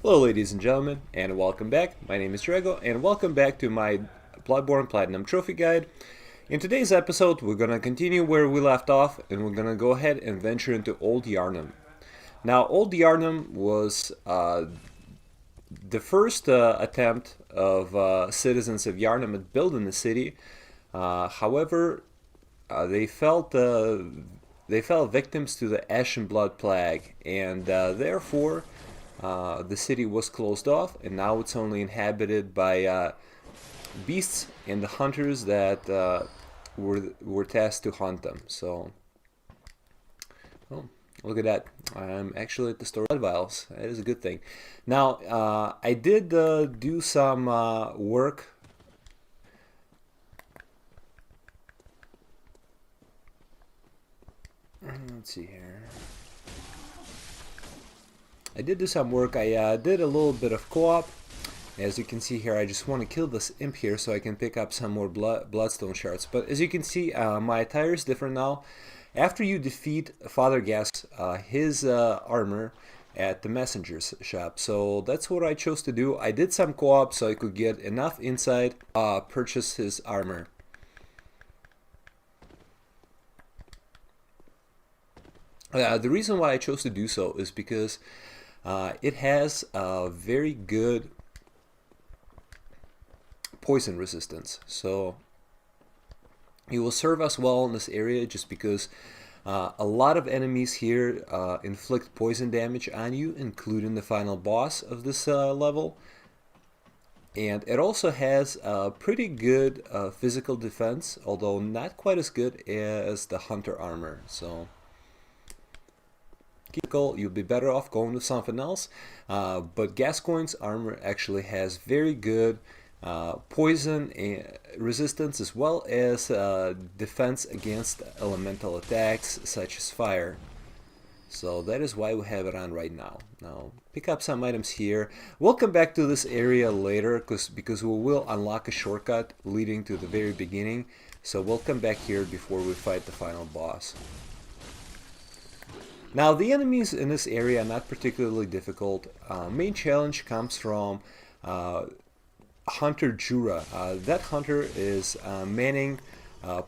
Hello ladies and gentlemen, and welcome back. My name is Drago, and welcome back to my Bloodborne Platinum Trophy Guide. In today's episode, we're going to continue where we left off, and we're going to go ahead and venture into Old Yharnam. Now, Old Yharnam was the first attempt of citizens of Yharnam at building the city. However, they fell victims to the Ash and Blood Plague, and therefore the city was closed off, and now it's only inhabited by beasts and the hunters that were tasked to hunt them. So, oh, look at that! I'm actually at the store of blood vials. That is a good thing. Now, I did do some work. Let's see here. I did do some work. I did a little bit of co-op. As you can see here, I just want to kill this imp here so I can pick up some more bloodstone shards. But as you can see, my attire is different now. After you defeat Father Gas, his armor at the messenger's shop. So that's what I chose to do. I did some co-op so I could get enough insight, purchase his armor. The reason why I chose to do so is because it has a very good poison resistance, so it will serve us well in this area just because a lot of enemies here inflict poison damage on you, including the final boss of this level. And it also has a pretty good physical defense, although not quite as good as the Hunter armor. So you'll be better off going with something else, but Gascoigne's armor actually has very good poison resistance as well as defense against elemental attacks such as fire. So that is why we have it on right now. Now pick up some items here. We'll come back to this area later because we will unlock a shortcut leading to the very beginning. So we'll come back here before we fight the final boss. Now, the enemies in this area are not particularly difficult. Main challenge comes from Hunter Jura. That hunter is manning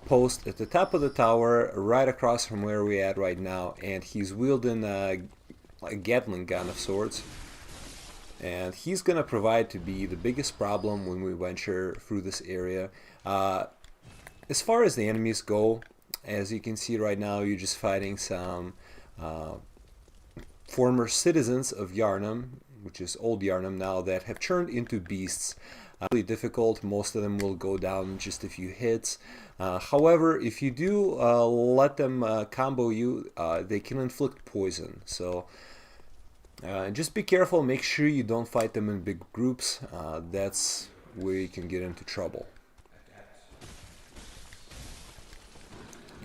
post at the top of the tower right across from where we're at right now, and he's wielding a Gatling gun of sorts. And he's going to provide to be the biggest problem when we venture through this area. As far as the enemies go, as you can see right now, you're just fighting some former citizens of Yharnam, which is Old Yharnam now, that have turned into beasts. Really difficult. Most of them will go down in just a few hits. However, if you do let them combo you, they can inflict poison. So just be careful. Make sure you don't fight them in big groups. That's where you can get into trouble.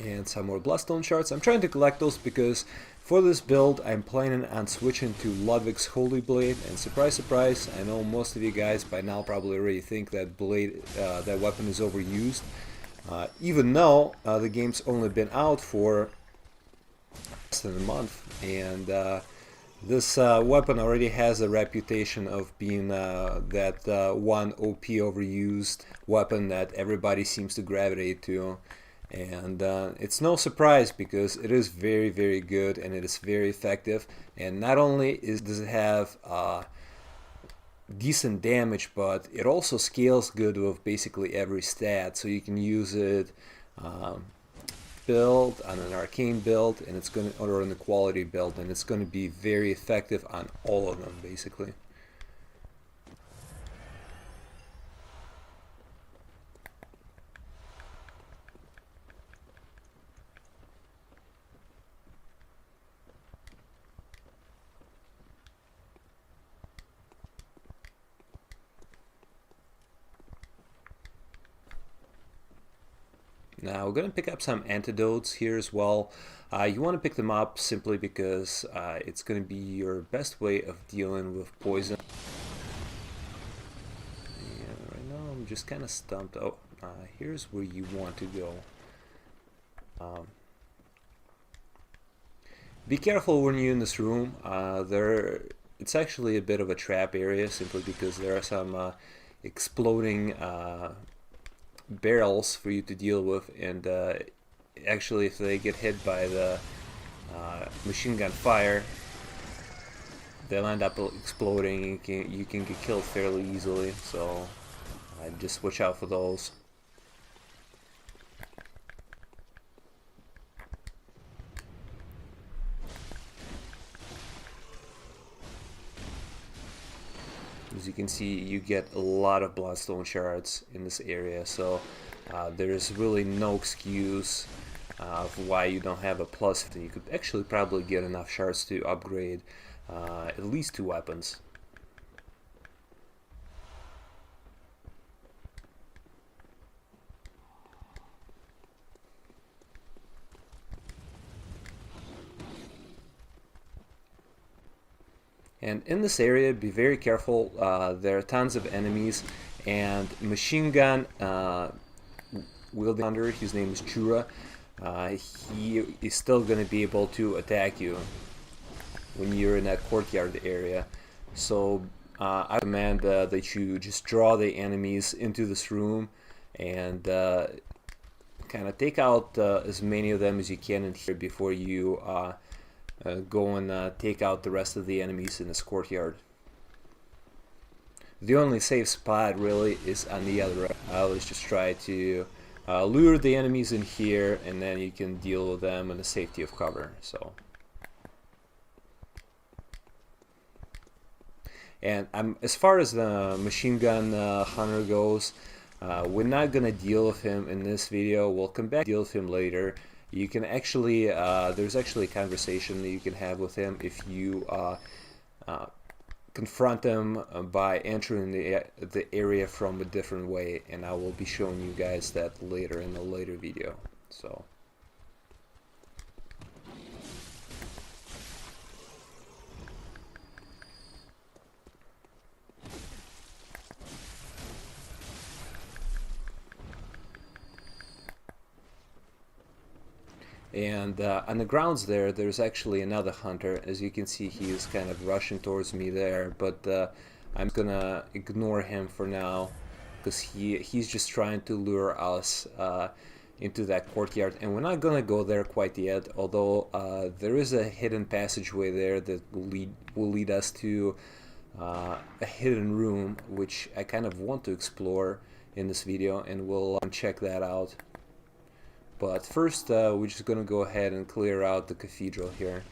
And some more bloodstone shards. I'm trying to collect those because for this build I'm planning on switching to Ludwig's Holy Blade, and surprise surprise, I know most of you guys by now probably already think that that weapon is overused, even though the game's only been out for less than a month, and this weapon already has a reputation of being that one OP overused weapon that everybody seems to gravitate to. And it's no surprise because it is very, very good and it is very effective. And not only does it have decent damage, but it also scales good with basically every stat. So you can use it build on an arcane build, and it's going to, or on the quality build, and it's going to be very effective on all of them basically. Now we're going to pick up some antidotes here as well. You want to pick them up simply because it's going to be your best way of dealing with poison. Yeah, right now I'm just kind of stumped. Oh, here's where you want to go. Be careful when you're in this room. There it's actually a bit of a trap area simply because there are some exploding barrels for you to deal with, and actually if they get hit by the machine gun fire, they'll end up exploding. You can get killed fairly easily, so just watch out for those. As you can see, you get a lot of bloodstone shards in this area, so there's really no excuse for why you don't have a plus. You could actually probably get enough shards to upgrade at least 2 weapons. And in this area, be very careful. There are tons of enemies, and machine gun wielding hunter, his name is Chura. He is still going to be able to attack you when you're in that courtyard area. So I recommend that you just draw the enemies into this room and kind of take out as many of them as you can in here before you go and take out the rest of the enemies in this courtyard. The only safe spot really is on the other end. I always just try to lure the enemies in here, and then you can deal with them in the safety of cover. So, and as far as the machine gun hunter goes, we're not gonna deal with him in this video. We'll come back and deal with him later. You can actually, there's actually a conversation that you can have with him if you confront him by entering the area from a different way, and I will be showing you guys that later in a later video. So. And on the grounds there's actually another hunter. As you can see, he is kind of rushing towards me there, but I'm gonna ignore him for now because he's just trying to lure us into that courtyard, and we're not gonna go there quite yet, although there is a hidden passageway there that will lead us to a hidden room, which I kind of want to explore in this video, and we'll check that out. But first, we're just gonna go ahead and clear out the cathedral here.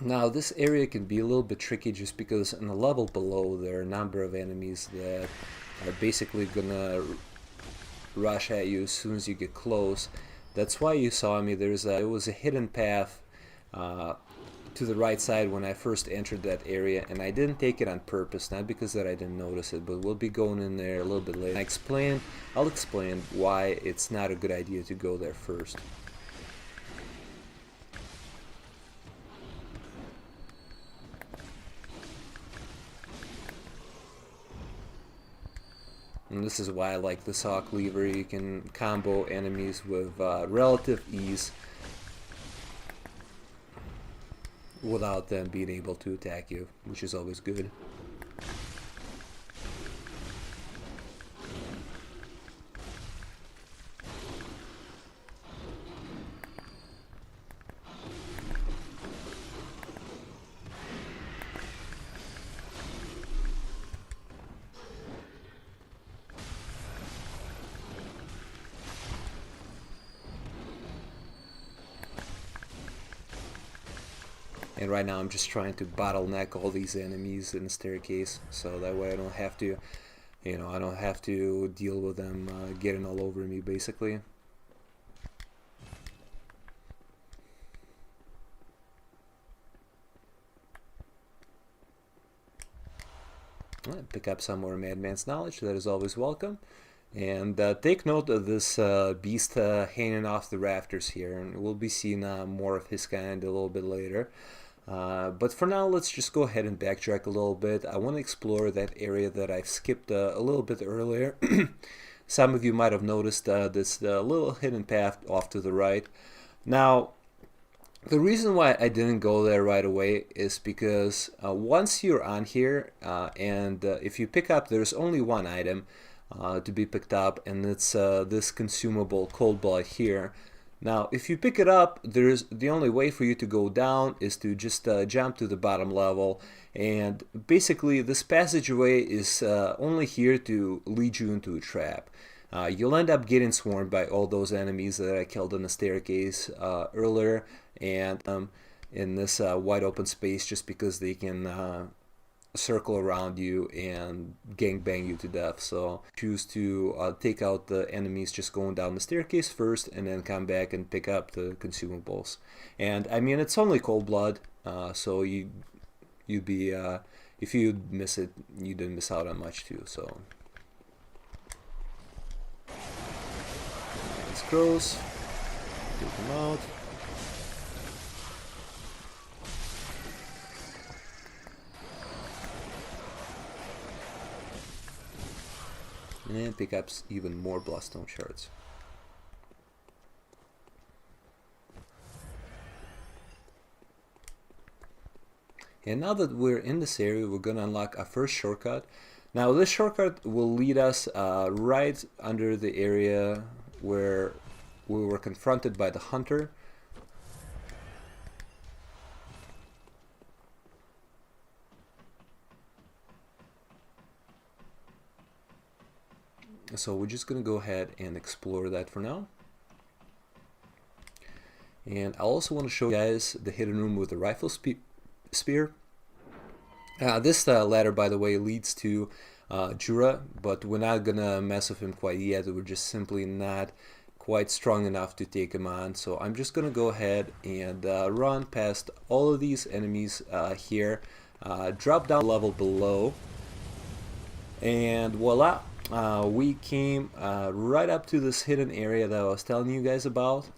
Now this area can be a little bit tricky just because on the level below there are a number of enemies that are basically gonna rush at you as soon as you get close. That's why you saw me. It was a hidden path to the right side when I first entered that area, and I didn't take it on purpose, not because that I didn't notice it, but we'll be going in there a little bit later. I'll explain why it's not a good idea to go there first. And this is why I like the saw cleaver. You can combo enemies with relative ease without them being able to attack you, which is always good. And right now I'm just trying to bottleneck all these enemies in the staircase, so that way I don't have to, I don't have to deal with them getting all over me, basically. Pick up some more Madman's knowledge, that is always welcome. And take note of this beast hanging off the rafters here, and we'll be seeing more of his kind a little bit later. But for now, let's just go ahead and backtrack a little bit. I want to explore that area that I've skipped a little bit earlier. Some of you might have noticed this little hidden path off to the right. Now, the reason why I didn't go there right away is because once you're on here, and if you pick up, there's only one item to be picked up, and it's this consumable cold blood here. Now, if you pick it up, there's the only way for you to go down is to just jump to the bottom level, and basically this passageway is only here to lead you into a trap. You'll end up getting swarmed by all those enemies that I killed on the staircase earlier, and in this wide open space, just because they can circle around you and gangbang you to death. So choose to take out the enemies just going down the staircase first, and then come back and pick up the consumables. And I mean, it's only cold blood, so you'd be if you miss it, you didn't miss out on much too. So nice crows, take them out. And pick up even more bloodstone shards. And now that we're in this area, we're going to unlock our first shortcut. Now this shortcut will lead us right under the area where we were confronted by the hunter. So we're just going to go ahead and explore that for now. And I also want to show you guys the hidden room with the rifle spear. This ladder, by the way, leads to Jura, but we're not going to mess with him quite yet. We're just simply not quite strong enough to take him on. So I'm just going to go ahead and run past all of these enemies here, drop down a level below, and voila! We came right up to this hidden area that I was telling you guys about.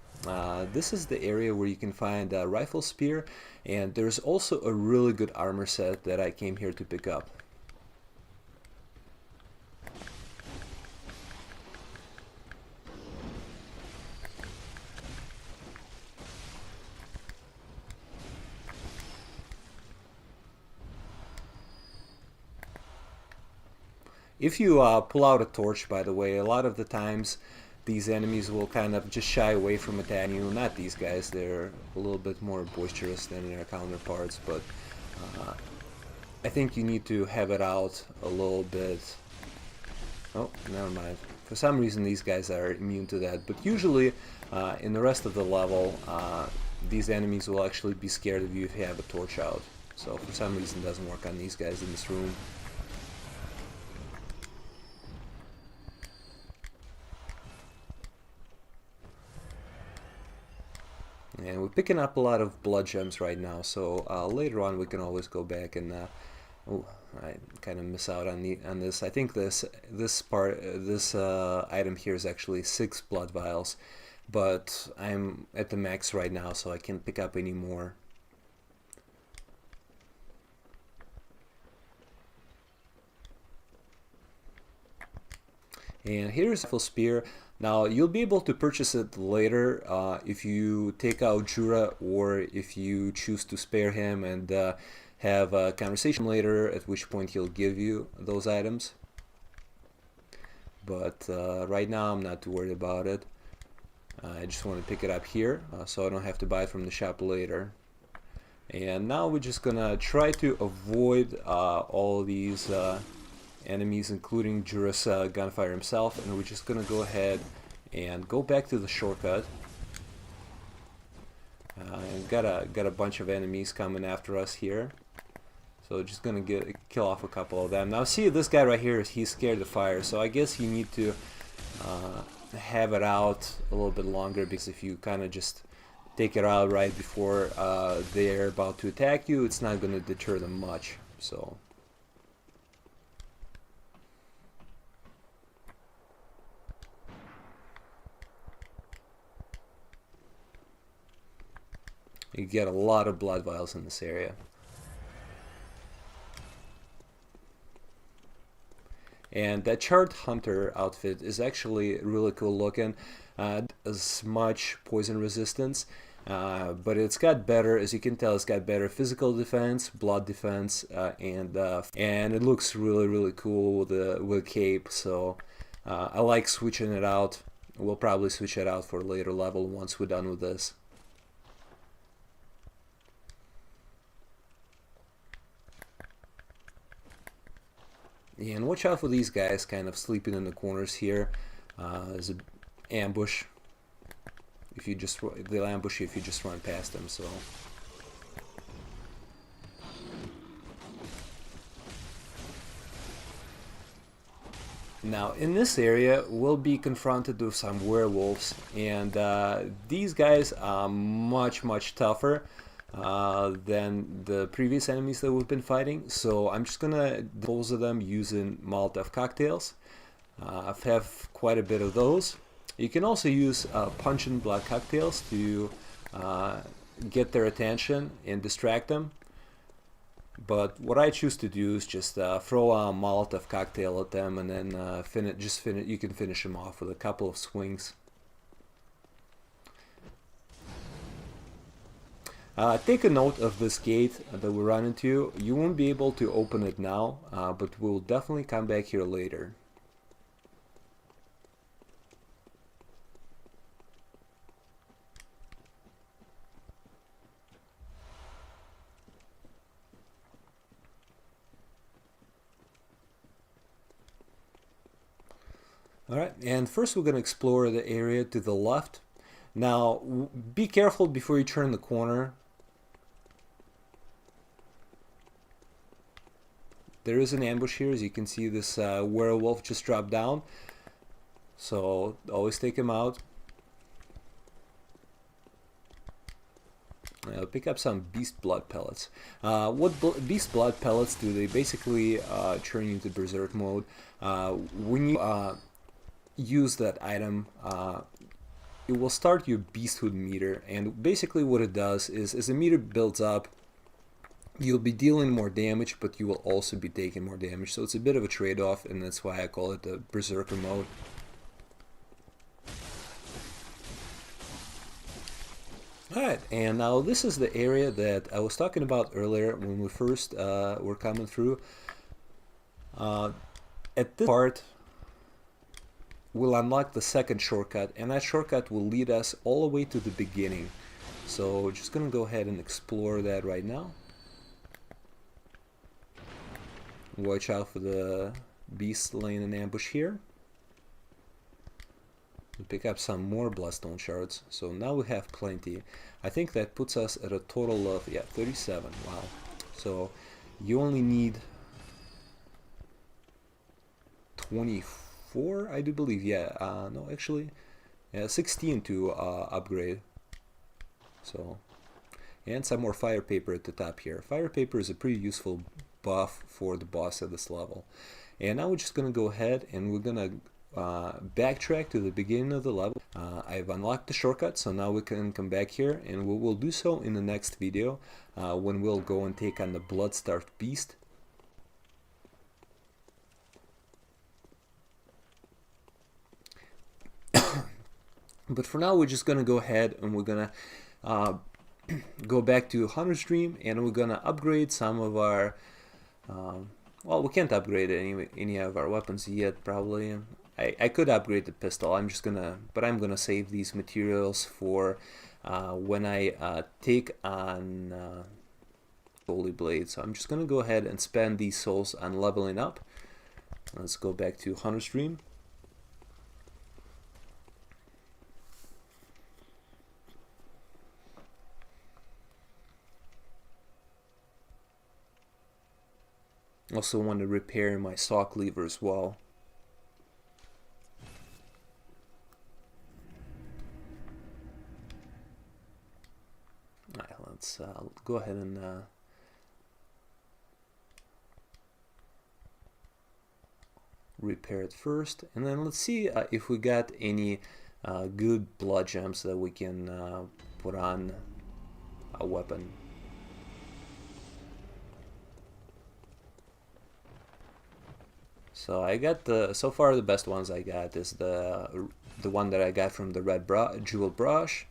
This is the area where you can find a rifle spear, and there's also a really good armor set that I came here to pick up. If you pull out a torch, by the way, a lot of the times these enemies will kind of just shy away from attacking you. Not these guys, they're a little bit more boisterous than their counterparts, but I think you need to have it out a little bit. Oh, never mind. For some reason these guys are immune to that, but usually in the rest of the level these enemies will actually be scared of you if you have a torch out. So for some reason it doesn't work on these guys in this room. And we're picking up a lot of blood gems right now, so later on we can always go back and oh, I kind of miss out on this. I think this item here is actually 6 blood vials, but I'm at the max right now, so I can't pick up any more. And here's a full spear. Now you'll be able to purchase it later if you take out Jura, or if you choose to spare him and have a conversation later, at which point he'll give you those items. But right now I'm not too worried about it. I just want to pick it up here so I don't have to buy it from the shop later. And now we're just gonna try to avoid all these enemies, including Jura's gunfire himself, and we're just gonna go ahead and go back to the shortcut. And got a bunch of enemies coming after us here, so just gonna kill off a couple of them. Now see, this guy right here, he's scared of fire, so I guess you need to have it out a little bit longer, because if you kind of just take it out right before they're about to attack you, it's not gonna deter them much. So You get a lot of blood vials in this area. And that Charred Hunter outfit is actually really cool looking. As much poison resistance, but it's got better, as you can tell, it's got better physical defense, blood defense, and it looks really cool with cape. So I like switching it out. We'll probably switch it out for a later level once we're done with this. And watch out for these guys kind of sleeping in the corners here. There's an ambush. They'll ambush you if you just run past them. So now in this area we'll be confronted with some werewolves, and these guys are much tougher than the previous enemies that we've been fighting. So I'm just gonna dispose of them using Molotov cocktails. I have quite a bit of those. You can also use punch and blood cocktails to get their attention and distract them. But what I choose to do is just throw a Molotov cocktail at them, and then you can finish them off with a couple of swings. Take a note of this gate that we run into. You won't be able to open it now, but we'll definitely come back here later. Alright, and first we're going to explore the area to the left. Now, be careful before you turn the corner. There is an ambush here. As you can see, this werewolf just dropped down. So, always take him out. I'll pick up some beast blood pellets. Beast blood pellets do? They basically turn you into berserk mode. When you use that item, it will start your beasthood meter, and basically what it does is, as the meter builds up, you'll be dealing more damage, but you will also be taking more damage. So it's a bit of a trade-off, and that's why I call it the berserker mode. Alright, and now this is the area that I was talking about earlier when we first were coming through. At this part, we'll unlock the second shortcut, and that shortcut will lead us all the way to the beginning. So just gonna go ahead and explore that right now. Watch out for the beast laying in ambush here. We'll pick up some more bloodstone shards, so now we have plenty. I think that puts us at a total of 37. Wow. So you only need 24, I do believe. No, actually, 16 to upgrade. So, and some more fire paper at the top here. Fire paper is a pretty useful buff for the boss at this level. And now we're just gonna go ahead and we're gonna backtrack to the beginning of the level. I've unlocked the shortcut, so now we can come back here, and we will do so in the next video when we'll go and take on the blood-starved beast. But for now, we're just gonna go ahead and we're gonna go back to Hunter's Dream, and we're gonna upgrade some of our well, we can't upgrade any of our weapons yet, probably. I could upgrade the pistol. I'm gonna save these materials for when I take on Holy Blade. So I'm just gonna go ahead and spend these souls on leveling up. Let's go back to Hunter's Dream. Also want to repair my sock lever as well. Alright, let's go ahead and repair it first, and then let's see if we got any good blood gems that we can put on a weapon. So I got so far the best ones I got is the one that I got from the red jewel brush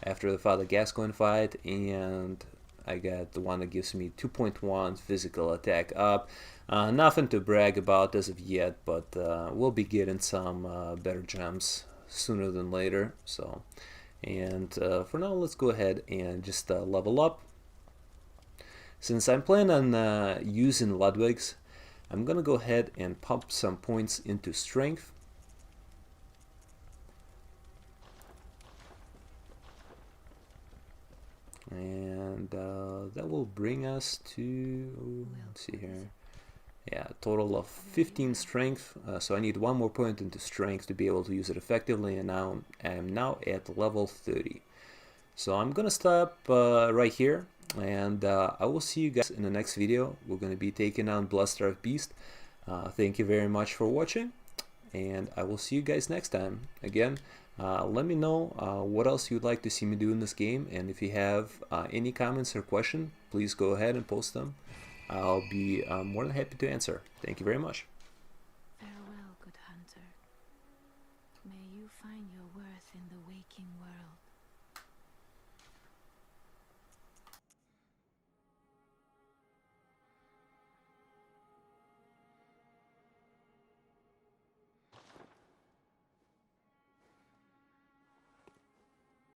after the Father Gascoigne fight, and I got the one that gives me 2.1 physical attack up. Nothing to brag about as of yet, but we'll be getting some better gems sooner than later. So, and for now, let's go ahead and just level up. Since I'm planning on using Ludwig's, I'm gonna go ahead and pump some points into strength. And that will bring us to, let's see here, yeah, a total of 15 strength. So I need one more point into strength to be able to use it effectively, and now I'm now at level 30. So I'm gonna stop right here, and I will see you guys in the next video. We're gonna be taking on Bloodstarved Beast. Thank you very much for watching, and I will see you guys next time. Again, let me know what else you'd like to see me do in this game, and if you have any comments or questions, please go ahead and post them. I'll be more than happy to answer. Thank you very much. Farewell, good hunter. May you find your worth in the waking world.